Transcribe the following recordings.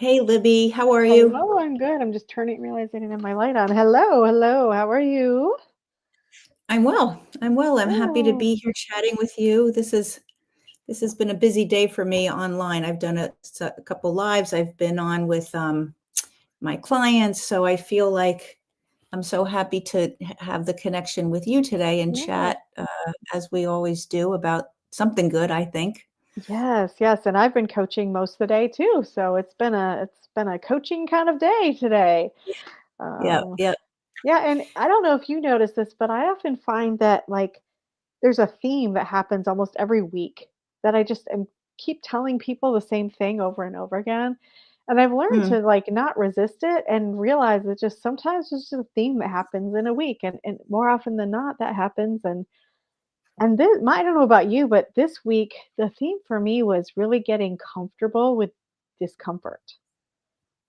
Hey Libby, how are you? Hello, I'm good. I'm just realizing I didn't have my light on. Hello, hello. How are you? I'm well. I'm well. I'm happy to Good. be here chatting with you. This has been a busy day for me online. I've done a couple lives. I've been on with my clients, so I feel like I'm so happy to have the connection with you today and Yeah. chat as we always do about something good, I think. Yes, yes. And I've been coaching most of the day too. So it's been a coaching kind of day today. Yeah, Um, yeah. yeah, and I don't know if you notice this, but I often find that there's a theme that happens almost every week that I just keep telling people the same thing over and over again. And I've learned Hmm. to not resist it and realize that just sometimes it's just a theme that happens in a week. And more often than not that happens. And this I don't know about you, but this week the theme for me was really getting comfortable with discomfort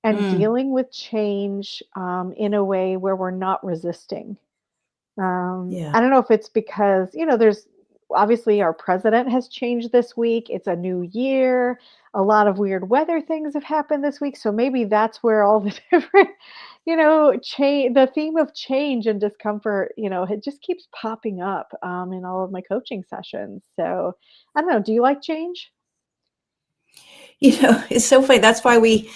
and Mm. dealing with change in a way where we're not resisting. Yeah. I don't know if it's because, there's obviously our president has changed this week. It's a new year. A lot of weird weather things have happened this week. So maybe that's where all the different, change, the theme of change and discomfort, it just keeps popping up in all of my coaching sessions. So I don't know. Do you like change? It's so funny. That's why we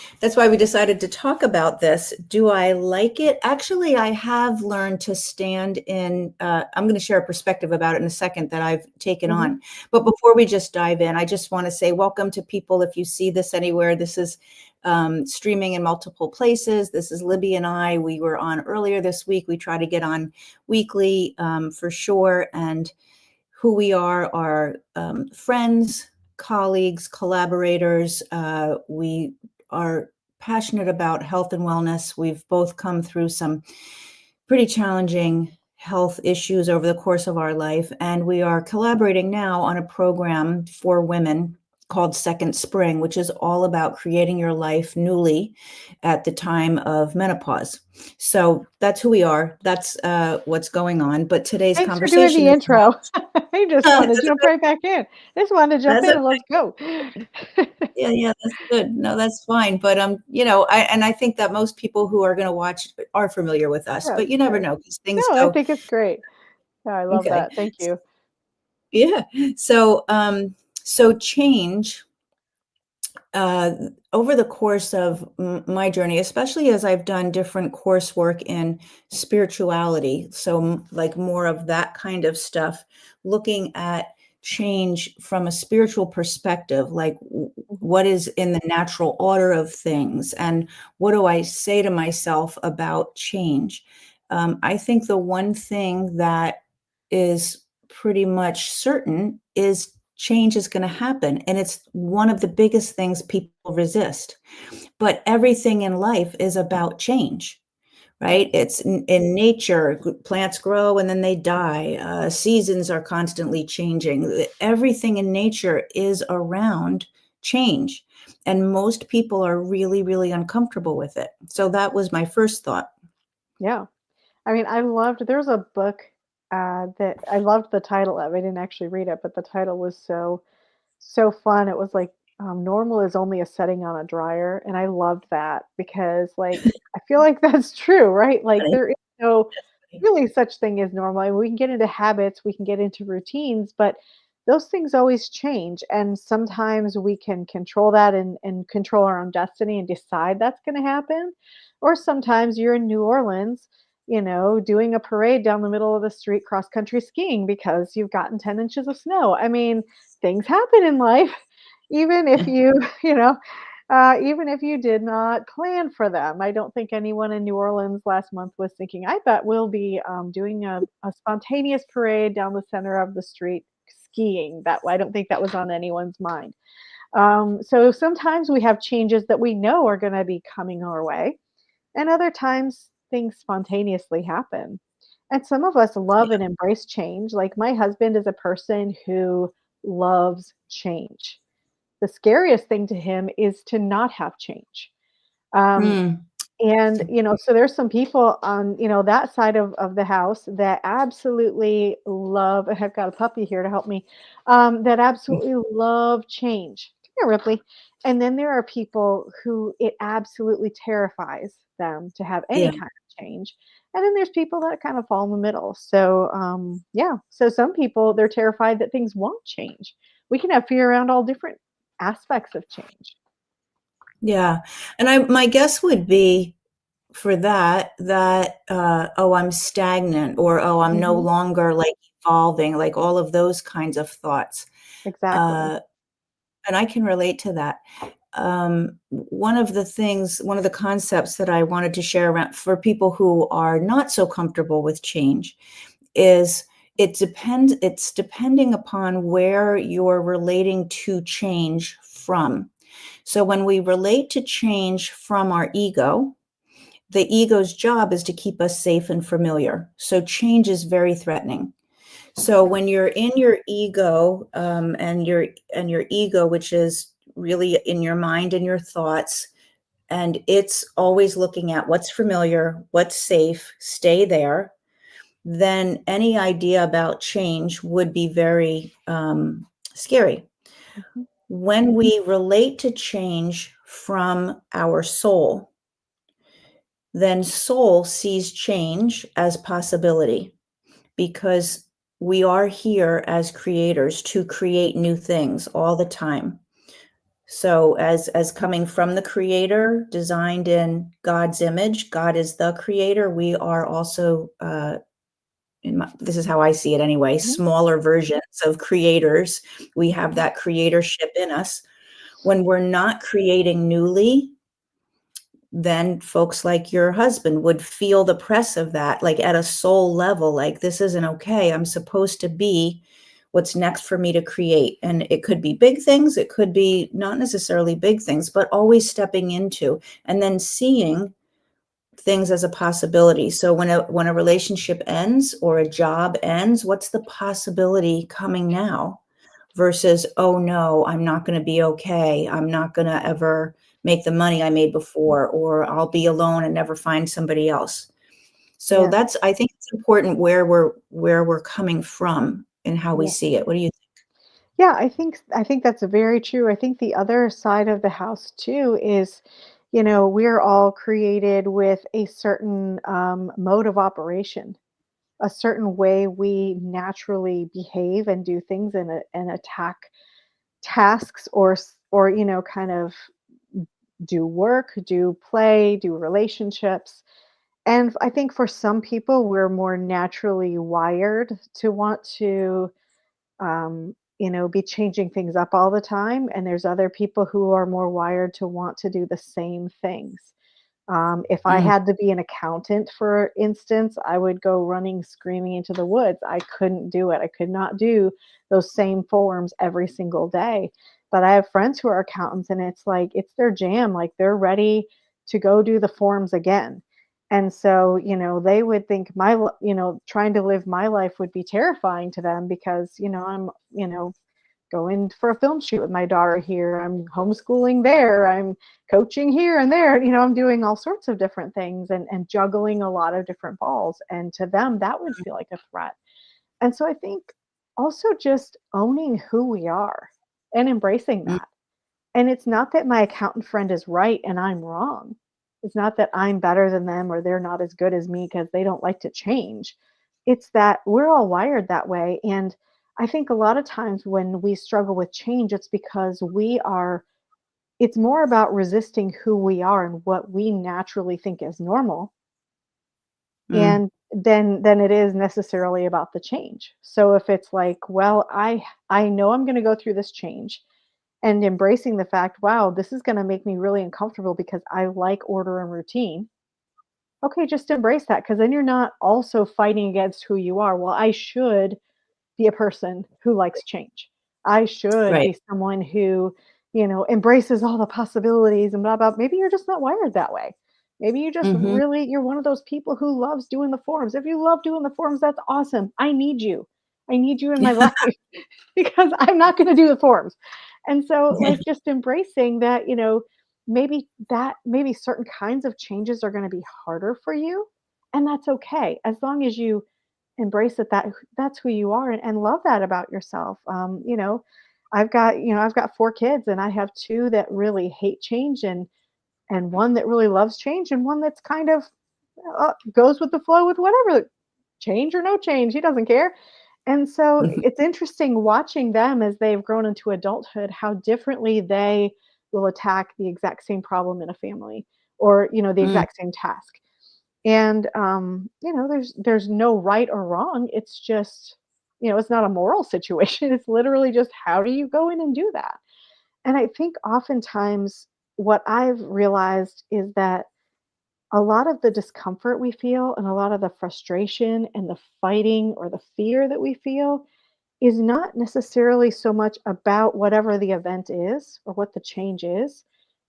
decided to talk about this. Do I like it? Actually, I have learned to stand in. I'm going to share a perspective about it in a second that I've taken Hmm. on. But before we just dive in, I just want to say welcome to people. If you see this anywhere, this is streaming in multiple places. This is Libby and I. We were on earlier this week. We try to get on weekly for sure. And who we are friends, colleagues, collaborators. We are passionate about health and wellness. We've both come through some pretty challenging health issues over the course of our life, and we are collaborating now on a program for women called Second Spring, which is all about creating your life newly at the time of menopause. So that's who we are. That's what's going on. But today's Thanks for doing conversation the is intro. I just Oh, wanted to that's jump good. right back in. I just wanted to jump That's in and okay. let's go. Yeah, yeah, that's good. No, that's fine. But I think that most people who are going to watch are familiar with us, Good, but you never good. know because things No, I go. think it's great. Yeah, I love Okay. that. Thank you. Yeah. So change uh, over the course of my journey, especially as I've done different coursework in spirituality, so like more of that kind of stuff, looking at change from a spiritual perspective, like Mhm. what is in the natural order of things, and what do I say to myself about change? I think the one thing that is pretty much certain is change is going to happen. And it's one of the biggest things people resist. But everything in life is about change, Yeah. right? It's in nature, plants grow and then they die. Seasons are constantly changing. Everything in nature is around change. And most people are really, really uncomfortable with it. So that was my first thought. Yeah. I mean, there's a book that I loved the title of. I didn't actually read it, but the title was so fun. It was like normal is only a setting on a dryer. And I loved that because I feel like that's true, right? Like Funny. there is no That's funny. really such thing as normal. I mean, we can get into habits, we can get into routines, but those things always change. And sometimes we can control that and control our own destiny and decide that's going to happen. Or sometimes you're in New Orleans, doing a parade down the middle of the street cross country skiing because you've gotten 10 inches of snow. I mean, things happen in life, even if you, you know, even if you did not plan for them. I don't think anyone in New Orleans last month was thinking, I bet we'll be doing a spontaneous parade down the center of the street skiing. That I don't think that was on anyone's mind. So sometimes we have changes that we know are going to be coming our way, and other times things spontaneously happen. And some of us love and embrace change. Like my husband is a person who loves change. The scariest thing to him is to not have change. Um, Mm. and so there's some people on that side of the house that absolutely love. And I've got a puppy here to help me. That absolutely love change. Yeah, Ripley. And then there are people who it absolutely terrifies them to have any Yeah. kind of change. And then there's people that kind of fall in the middle. So, yeah. So some people, they're terrified that things won't change. We can have fear around all different aspects of change. Yeah. And my guess would be for that, oh, I'm stagnant, or oh, I'm no Hmm. longer like evolving, like all of those kinds of thoughts. Exactly. Uh, and I can relate to that. One of the concepts that I wanted to share around for people who are not so comfortable with change is it's depending upon where you're relating to change from. So when we relate to change from our ego, the ego's job is to keep us safe and familiar. So change is very threatening. So when you're in your ego, and your ego, which is really in your mind and your thoughts, and it's always looking at what's familiar, what's safe, stay there, then any idea about change would be very scary. Mhm, When we relate to change from our soul, then soul sees change as possibility, because we are here as creators to create new things all the time. So as coming from the creator, designed in God's image, God is the creator. We are also this is how I see it anyway, mhm. smaller versions of creators. We have that creatorship in us. When we're not creating newly, then folks like your husband would feel the press of that, like at a soul level, like this isn't okay. I'm supposed to be what's next for me to create. And it could be big things, it could be not necessarily big things, but always stepping into and then seeing things as a possibility. So when a relationship ends or a job ends, what's the possibility coming now? Versus, oh no, I'm not going to be okay. I'm not going to ever make the money I made before, or I'll be alone and never find somebody else. So Yeah. that's, I think it's important where we're coming from and how we Yeah. see it. What do you think? Yeah, I think that's very true. I think the other side of the house too is, we're all created with a certain mode of operation, a certain way we naturally behave and do things and attack tasks or kind of do work, do play, do relationships. And I think for some people, we're more naturally wired to want to be changing things up all the time. And there's other people who are more wired to want to do the same things. If I Mm, had to be an accountant, for instance, I would go running, screaming into the woods. I couldn't do it. I could not do those same forms every single day. But I have friends who are accountants, and it's like it's their jam. Like they're ready to go do the forms again. And so, they would think trying to live my life would be terrifying to them because, I'm, going for a film shoot with my daughter here. I'm homeschooling there. I'm coaching here and there. I'm doing all sorts of different things and juggling a lot of different balls. And to them, that would feel like a threat. And so I think also just owning who we are and embracing mm, that. And it's not that my accountant friend is right and I'm wrong. It's not that I'm better than them or they're not as good as me because they don't like to change. It's that we're all wired that way. And I think a lot of times when we struggle with change, it's because it's more about resisting who we are and what we naturally think is normal mm, and than it is necessarily about the change. So if it's like, well, I know I'm going to go through this change and embracing the fact, wow, this is going to make me really uncomfortable because I like order and routine. Okay, just embrace that because then you're not also fighting against who you are. Well, I should be a person who likes change. I should right. be someone who, embraces all the possibilities and blah blah. Maybe you're just not wired that way. Maybe Hmm. you're one of those people who loves doing the forms. If you love doing the forms, that's awesome. I need you. I need you in my life because I'm not going to do the forms. And so like just embracing that, maybe certain kinds of changes are going to be harder for you and that's okay as long as you embrace that that's who you are and love that about yourself. I've got 4 kids, and I have 2 that really hate change, and one that really loves change, and one that's kind of, goes with the flow with whatever, change or no change, he doesn't care. And so Mhm. it's interesting watching them as they've grown into adulthood, how differently they will attack the exact same problem in a family, or, the Mm, exact same task. And there's no right or wrong. It's just, it's not a moral situation. It's literally just, how do you go in and do that? And I think oftentimes what I've realized is that a lot of the discomfort we feel and a lot of the frustration and the fighting or the fear that we feel is not necessarily so much about whatever the event is or what the change is,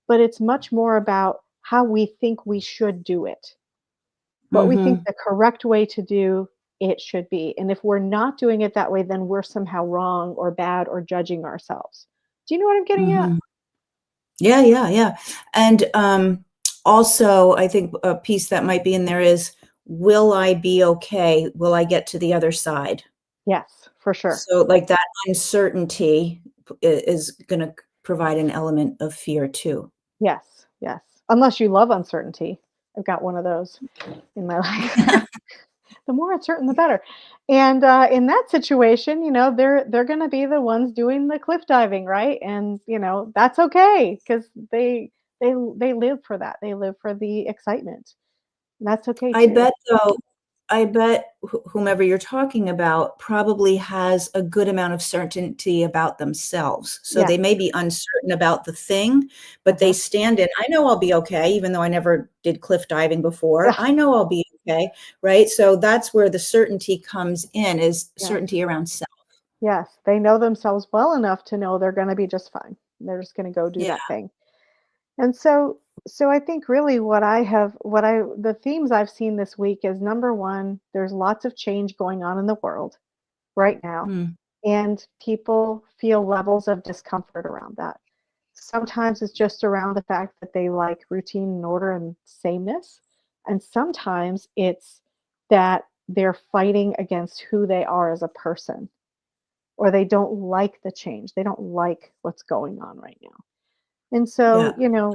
but it's much more about how we think we should do it, what we think mhm, the correct way to do it should be. And if we're not doing it that way, then we're somehow wrong or bad or judging ourselves. Do you know what I'm getting at? mhm. Yeah, yeah, yeah. And also, I think a piece that might be in there is, will I be okay? Will I get to the other side? Yes, for sure. So, like that uncertainty is going to provide an element of fear too. Yes, yes. Unless you love uncertainty. I've got one of those in my life. The more uncertain, the better. And in that situation, they're going to be the ones doing the cliff diving, right? And that's okay because they live for that. They live for the excitement. And that's okay I too. bet though, I bet whomever you're talking about probably has a good amount of certainty about themselves. So Yes. they may be uncertain about the thing, but they Uh-huh. stand in, I know I'll be okay, even though I never did cliff diving before. Yeah. I know I'll be okay, right? So that's where the certainty comes in, is Yes. certainty around self. Yes. They know themselves well enough to know they're going to be just fine. They're just going to go do Yeah. that thing. And so I think really the themes I've seen this week is, number 1, there's lots of change going on in the world right now, Mm, and people feel levels of discomfort around that. Sometimes it's just around the fact that they like routine and order and sameness, and sometimes it's that they're fighting against who they are as a person, or they don't like the change. They don't like what's going on right now. And so, yeah.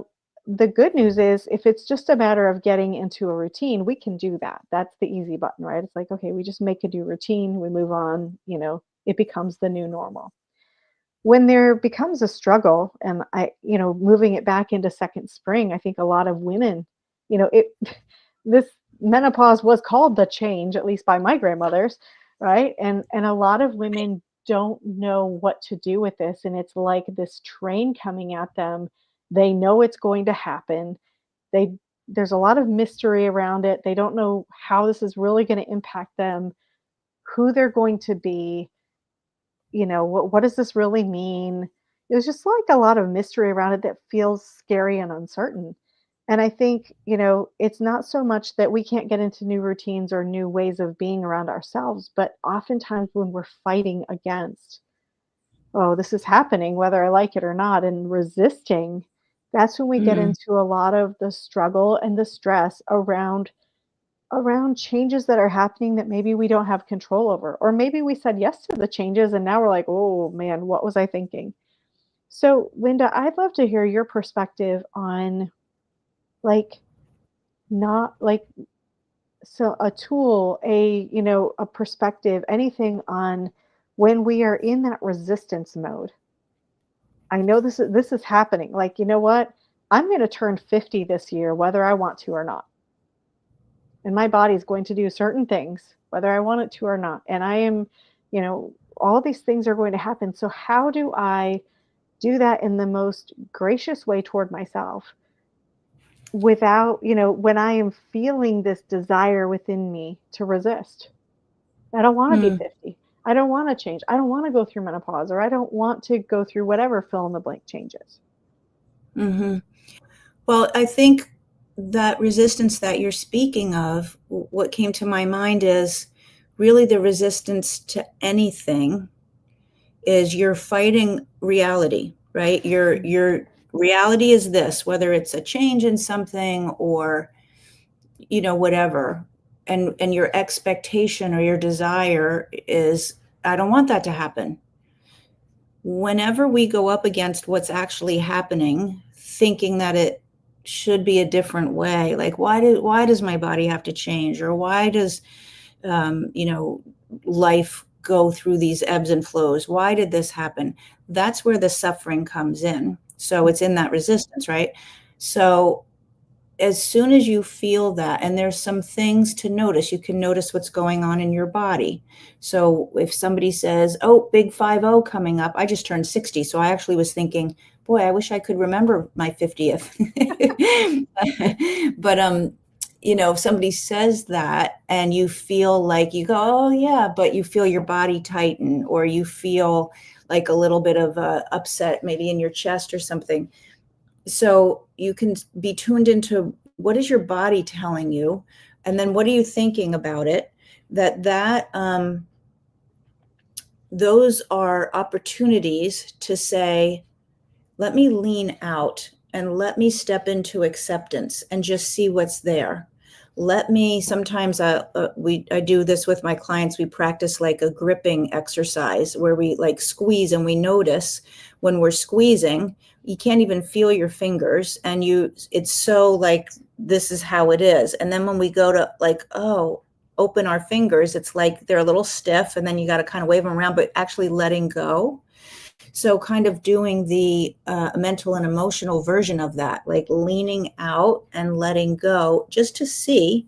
the good news is, if it's just a matter of getting into a routine, we can do that. That's the easy button, right? It's like, okay, we just make a new routine, we move on, it becomes the new normal. When there becomes a struggle, and moving it back into second spring, I think a lot of women, it this menopause was called the change, at least by my grandmothers, right? And a lot of women don't know what to do with this, and it's like this train coming at them. They know it's going to happen. They There's a lot of mystery around it. They don't know how this is really going to impact them, who they're going to be, what does this really mean? There's just like a lot of mystery around it that feels scary and uncertain. And I think, it's not so much that we can't get into new routines or new ways of being around ourselves, but oftentimes when we're fighting against, oh, this is happening, whether I like it or not, and resisting, that's when we get Mm, into a lot of the struggle and the stress around changes that are happening that maybe we don't have control over. Or maybe we said yes to the changes and now we're like, oh man, what was I thinking? So, Linda, I'd love to hear your perspective on, like, not like, so a tool, a perspective, anything on when we are in that resistance mode. I know this is happening. Like, you know what? I'm going to turn 50 this year, whether I want to or not. And my body is going to do certain things whether I want it to or not. And I am, all these things are going to happen. So how do I do that in the most gracious way toward myself, without, when I am feeling this desire within me to resist? I don't want to be mm, 50. I don't want to change. I don't want to go through menopause, or I don't want to go through whatever fill in the blank changes. mhm. Well, I think that resistance that you're speaking of, what came to my mind is really the resistance to anything is you're fighting reality, right? Your reality is this, whether it's a change in something or whatever. And your expectation or your desire is, I don't want that to happen. whenever we go up against what's actually happening, thinking that it should be a different way, like why does my body have to change, or why does you know, life go through these ebbs and flows? Why did this happen? That's where the suffering comes in. So it's in that resistance, right? So as soon as you feel that, and there's some things to notice, you can notice what's going on in your body. So if somebody says, oh, big 50 coming up, I just turned 60. So I actually was thinking, boy, I wish I could remember my 50th. But you know, if somebody says that and you feel like, you go, oh yeah, but you feel your body tighten, or you feel like a little bit of upset maybe in your chest or something. So you can be tuned into what is your body telling you, and then what are you thinking about it. That those are opportunities to say, let me lean out and let me step into acceptance and just see what's there. Let me, sometimes I do this with my clients. We practice like a gripping exercise where we like squeeze, and we notice when we're squeezing, you can't even feel your fingers, and it's so like, this is how it is. And then when we go to like, oh, open our fingers, it's like they're a little stiff, and then you got to kind of wave them around, but actually letting go. So kind of doing the mental and emotional version of that, like leaning out and letting go, just to see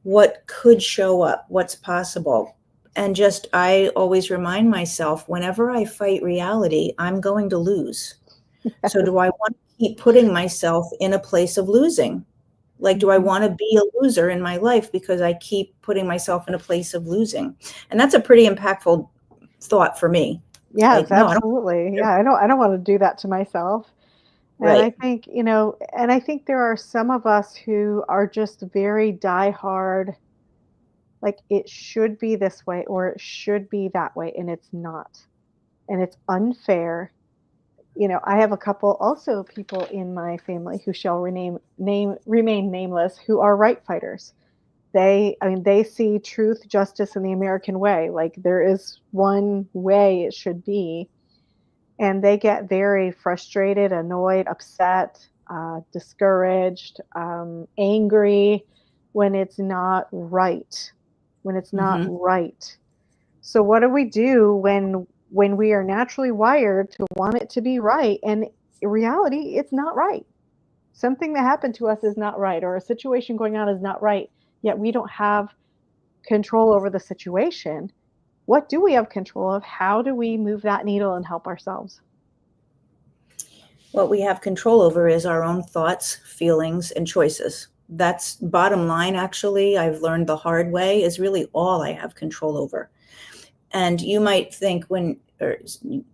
what could show up, what's possible. And just, I always remind myself, whenever I fight reality, I'm going to lose. So do I want to keep putting myself in a place of losing? Like, do I Mhm. want to be a loser in my life because I keep putting myself in a place of losing? And that's a pretty impactful thought for me. Yes, Like, no, I don't. absolutely. Yeah, I don't want to do that to myself. And I Right. think, and I think there are some of us who are just very diehard, like it should be this way or it should be that way, and it's not. And it's unfair. I have a couple also people in my family who shall remain nameless, who are right fighters. They see truth, justice, and the American way. Like there is one way it should be, and they get very frustrated, annoyed, upset, discouraged, angry when it's not right. When it's not Mhm. right. So what do we do when we are naturally wired to want it to be right, and in reality, it's not right? Something that happened to us is not right, or a situation going on is not right. Yet we don't have control over the situation. What do we have control of? How do we move that needle and help ourselves? What we have control over is our own thoughts, feelings, and choices. That's bottom line, actually. I've learned the hard way, is really all I have control over. And you might think, or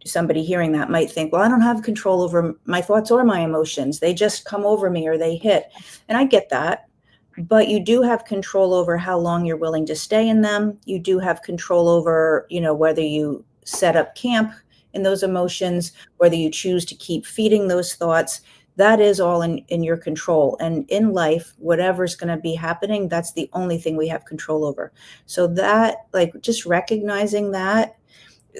somebody hearing that might think, well, I don't have control over my thoughts or my emotions. They just come over me, or they hit. And I get that. But you do have control over how long you're willing to stay in them. You do have control over, whether you set up camp in those emotions, whether you choose to keep feeding those thoughts. That is all in your control. And in life, whatever's going to be happening, that's the only thing we have control over. So that, like, just recognizing that,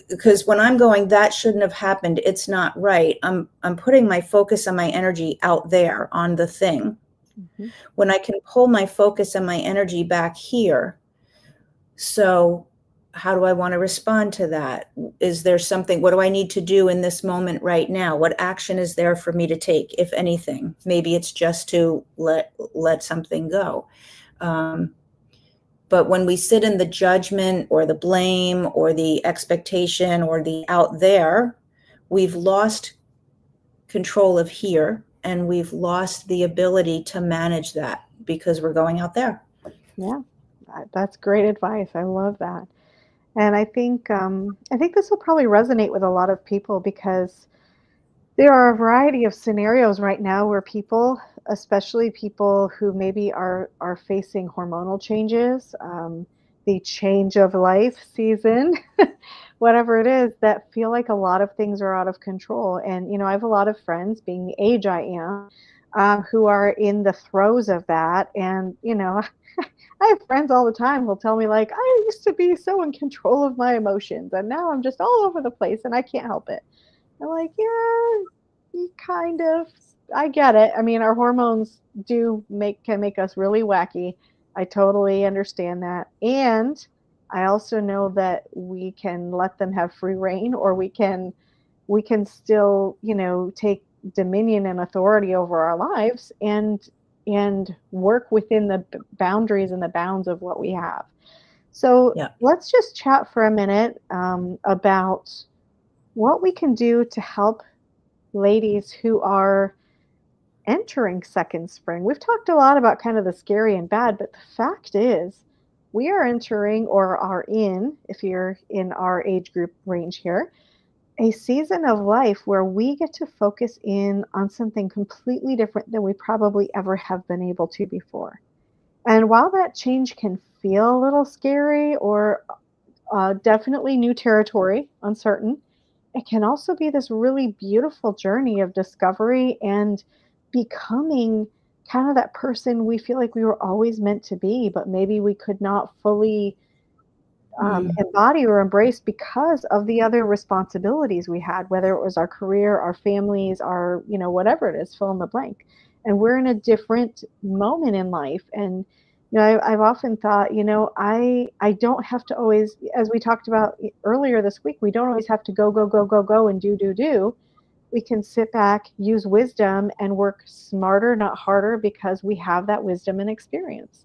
because when I'm going, that shouldn't have happened, it's not right. I'm putting my focus and my energy out there on the thing. Mhm. When I can pull my focus and my energy back here. So how do I want to respond to that? Is there something, what do I need to do in this moment right now? What action is there for me to take, if anything? Maybe it's just to let something go. But when we sit in the judgment or the blame or the expectation or the out there, we've lost control of here, and we've lost the ability to manage that because we're going out there. Yeah, that's great advice. I love that. And I think this will probably resonate with a lot of people because there are a variety of scenarios right now where people, especially people who maybe are facing hormonal changes, the change of life season, whatever it is, that feel like a lot of things are out of control. And I have a lot of friends, being the age I am, who are in the throes of that. And, I have friends all the time who'll tell me, like, I used to be so in control of my emotions, and now I'm just all over the place and I can't help it. I'm like, yeah, you kind of, I get it. I mean, our hormones can make us really wacky. I totally understand that. And I also know that we can let them have free reign, or we can still, take dominion and authority over our lives, and work within the boundaries and the bounds of what we have. So Yeah. let's just chat for a minute about what we can do to help ladies who are entering second spring. We've talked a lot about kind of the scary and bad, but the fact is, we are entering, or are in, if you're in our age group range here, a season of life where we get to focus in on something completely different than we probably ever have been able to before. And while that change can feel a little scary, or definitely new territory, uncertain, it can also be this really beautiful journey of discovery and becoming kind of that person we feel like we were always meant to be, but maybe we could not fully Mm. embody or embrace because of the other responsibilities we had, whether it was our career, our families, our, whatever it is, fill in the blank. And we're in a different moment in life. And, I've often thought, I don't have to always, as we talked about earlier this week, we don't always have to go, go, go, go, go and do, do, do. We can sit back, use wisdom, and work smarter, not harder, because we have that wisdom and experience.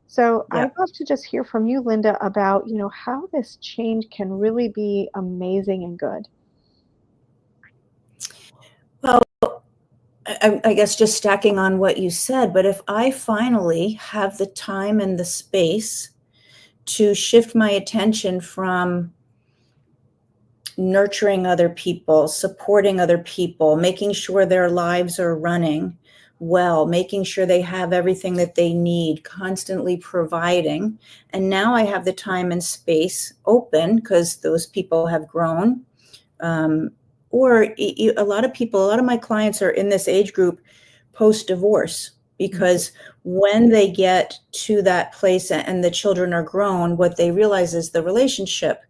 So Yeah. I'd love to just hear from you, Linda, about, how this change can really be amazing and good. Well, I guess just stacking on what you said, but if I finally have the time and the space to shift my attention from nurturing other people, supporting other people, making sure their lives are running well, making sure they have everything that they need, constantly providing. And now I have the time and space open because those people have grown. Um, or a lot of people, a lot of my clients are in this age group post divorce, Mhm. because when they get to that place and the children are grown, what they realize is the relationship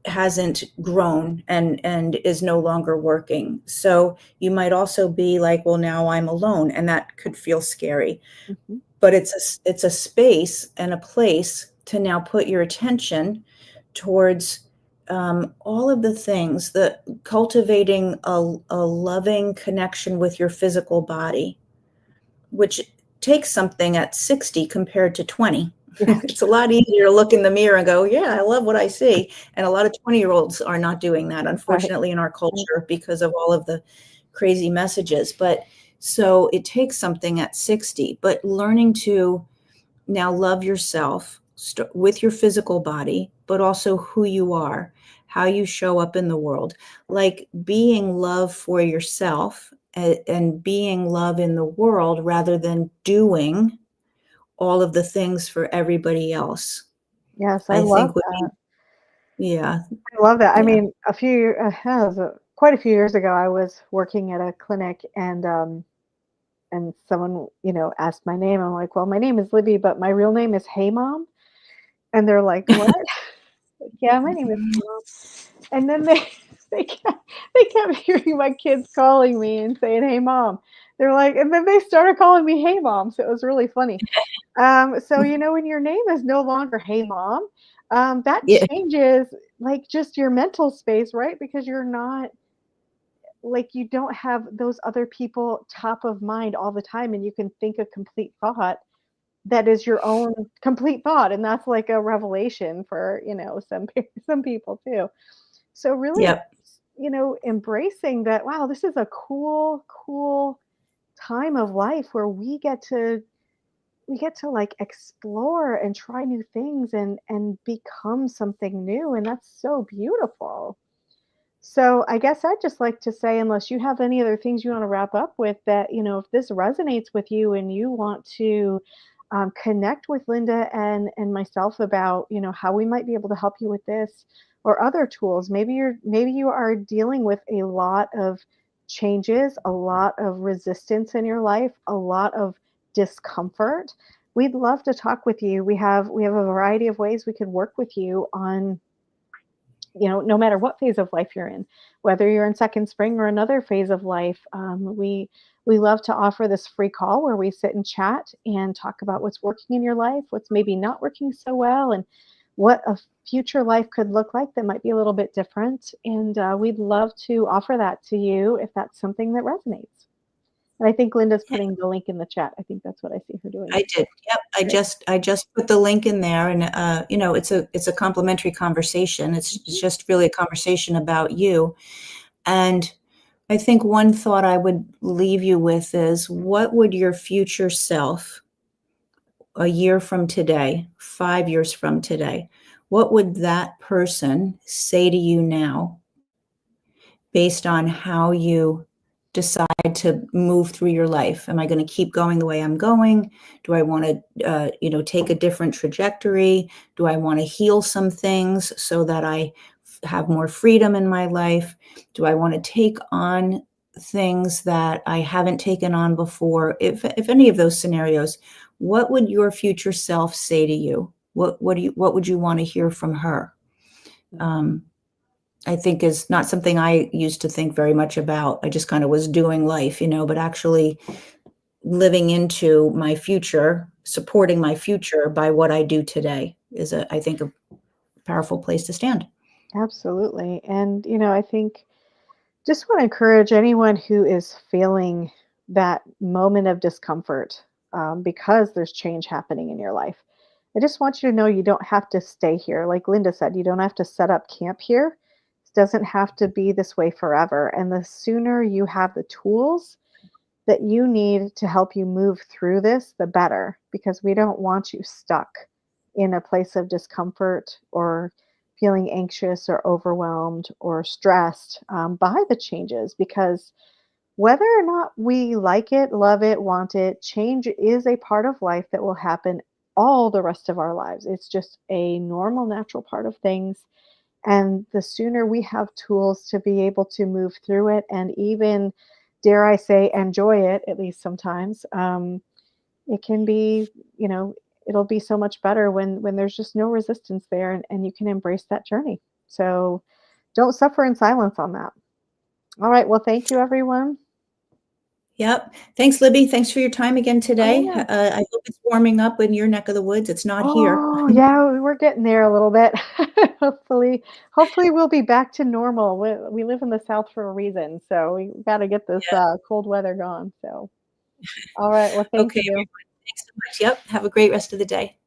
hasn't grown and is no longer working. So you might also be like, well, now I'm alone, and that could feel scary. Mhm. But it's a space and a place to now put your attention towards all of the things, that cultivating a loving connection with your physical body, which takes something at 60 compared to 20. Yes. It's a lot easier to look in the mirror and go, yeah, I love what I see. And a lot of 20-year-olds are not doing that, Right. unfortunately, in our Right. culture because of all of the crazy messages. But so it takes something at 60, but learning to now love yourself with your physical body, but also who you are, how you show up in the world, like being love for yourself and being love in the world rather than doing all of the things for everybody else. Yes, I I love think would be, that. yeah, I love that. I yeah. mean, quite a few years ago, I was working at a clinic, and someone, asked my name. I'm like, well, my name is Libby, but my real name is Hey Mom. And they're like, what? Like, yeah, my name is Hey Mom. And then they kept hearing my kids calling me and saying, "Hey, mom." They're like, and then they started calling me "Hey, mom." So it was really funny. So when your name is no longer "Hey, mom," that Yeah, changes, like, just your mental space, right? Because you're not, like, you don't have those other people top of mind all the time, and you can think a complete thought that is your own complete thought, and that's like a revelation for some people too. So really, yep, embracing that, wow, this is a cool, cool time of life where we get to like explore and try new things and become something new, and that's so beautiful. So I guess I'd just like to say, unless you have any other things you want to wrap up with, that, if this resonates with you and you want to connect with Linda and myself about, how we might be able to help you with this or other tools. Maybe you are dealing with a lot of changes, a lot of resistance in your life, a lot of discomfort, we'd love to talk with you. We have a variety of ways we could work with you on, no matter what phase of life you're in, whether you're in second spring or another phase of life. We love to offer this free call where we sit and chat and talk about what's working in your life, what's maybe not working so well, and what a future life could look like that might be a little bit different. And we'd love to offer that to you if that's something that resonates. And I think Linda's putting the link in the chat. I think that's what I see her doing. I did. Yep. Great. I just put the link in there, and it's a complimentary conversation. It's just really a conversation about you. And I think one thought I would leave you with is, what would your future self, a year from today, 5 years from today, what would that person say to you now based on how you decide to move through your life? Am I going to keep going the way I'm going? Do I want to, take a different trajectory? Do I want to heal some things so that I have more freedom in my life? Do I want to take on things that I haven't taken on before? If any of those scenarios, what would your future self say to you? What would you want to hear from her? I think is not something I used to think very much about. I just kind of was doing life, but actually living into my future, supporting my future by what I do today is, I think, a powerful place to stand. Absolutely. And, I think just want to encourage anyone who is feeling that moment of discomfort because there's change happening in your life. I just want you to know you don't have to stay here. Like Linda said, you don't have to set up camp here. It doesn't have to be this way forever. And the sooner you have the tools that you need to help you move through this, the better, because we don't want you stuck in a place of discomfort or feeling anxious or overwhelmed or stressed by the changes. Because whether or not we like it, love it, want it, change is a part of life that will happen all the rest of our lives. It's just a normal, natural part of things. And the sooner we have tools to be able to move through it and even, dare I say, enjoy it, at least sometimes, it can be, it'll be so much better when there's just no resistance there and you can embrace that journey. So don't suffer in silence on that. All right. Well, thank you, everyone. Yep. Thanks, Libby. Thanks for your time again Oh, today. yeah. I hope it's warming up in your neck of the woods. It's not here. Oh, yeah, we're getting there a little bit. Hopefully we'll be back to normal. We live in the South for a reason, so we got to get this Yeah. cold weather gone. So, all right. Well, thank Okay, you. everyone. Thanks so much. Yep. Have a great rest of the day.